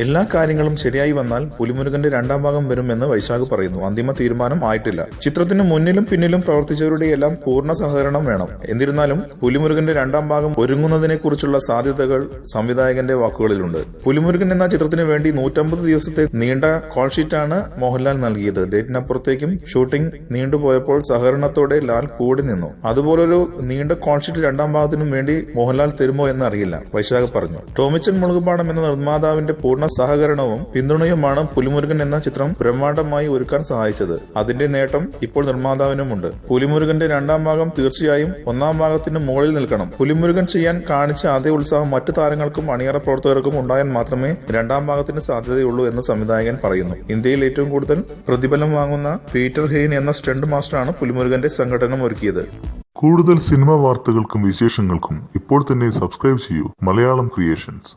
എല്ലാ കാര്യങ്ങളും ശരിയായി വന്നാൽ പുലിമുരുകന്റെ രണ്ടാം ഭാഗം വരുമെന്ന് വൈശാഖ് പറയുന്നു. അന്തിമ തീരുമാനം ആയിട്ടില്ല. ചിത്രത്തിന് മുന്നിലും പിന്നിലും പ്രവർത്തിച്ചവരുടെ എല്ലാം പൂർണ്ണ സഹകരണം വേണം. എന്നിരുന്നാലും പുലിമുരുകന്റെ രണ്ടാം ഭാഗം ഒരുങ്ങുന്നതിനെ കുറിച്ചുള്ള സാധ്യതകൾ സംവിധായകന്റെ വാക്കുകളിലുണ്ട്. പുലിമുരുകൻ എന്ന ചിത്രത്തിന് വേണ്ടി 150 ദിവസത്തെ നീണ്ട കോൾ ഷീറ്റാണ് മോഹൻലാൽ നൽകിയത്. ഡേറ്റിനപ്പുറത്തേക്കും ഷൂട്ടിംഗ് നീണ്ടുപോയപ്പോൾ സഹകരണത്തോടെ ലാൽ കൂടി നിന്നു. അതുപോലൊരു നീണ്ട കോൾ ഷീറ്റ് രണ്ടാം ഭാഗത്തിനും വേണ്ടി മോഹൻലാൽ തരുമോ എന്ന് അറിയില്ല, വൈശാഖ് പറഞ്ഞു. ടോമിച്ചൻ മുളുകുപാടം എന്ന നിർമ്മാതാവിന്റെ പൂർണ്ണ സഹകരണവും പിന്തുണയുമാണ് പുലിമുരുകൻ എന്ന ചിത്രം ബ്രഹ്മാണ്ഡമായി ഒരുക്കാൻ സഹായിച്ചത്. അതിന്റെ നേട്ടം ഇപ്പോൾ നിർമ്മാതാവിനുമുണ്ട്. പുലിമുരുകന്റെ രണ്ടാം ഭാഗം തീർച്ചയായും ഒന്നാം ഭാഗത്തിന് മുകളിൽ നിൽക്കണം. പുലിമുരുകൻ ചെയ്യാൻ കാണിച്ച അതേ ഉത്സാഹം മറ്റു താരങ്ങൾക്കും അണിയറ പ്രവർത്തകർക്കും ഉണ്ടായാൽ മാത്രമേ രണ്ടാം ഭാഗത്തിന് സാധ്യതയുള്ളൂ എന്ന് സംവിധായകൻ പറയുന്നു. ഇന്ത്യയിൽ ഏറ്റവും കൂടുതൽ പ്രതിഫലം വാങ്ങുന്ന പീറ്റർ ഹെയ്ൻ എന്ന സ്റ്റണ്ട് മാസ്റ്ററാണ് പുലിമുരുകന്റെ സംഘടനം ഒരുക്കിയത്. കൂടുതൽ സിനിമാ വാർത്തകൾക്കും വിശേഷങ്ങൾക്കും ഇപ്പോൾ തന്നെ സബ്സ്ക്രൈബ് ചെയ്യൂ മലയാളം ക്രിയേഷൻസ്.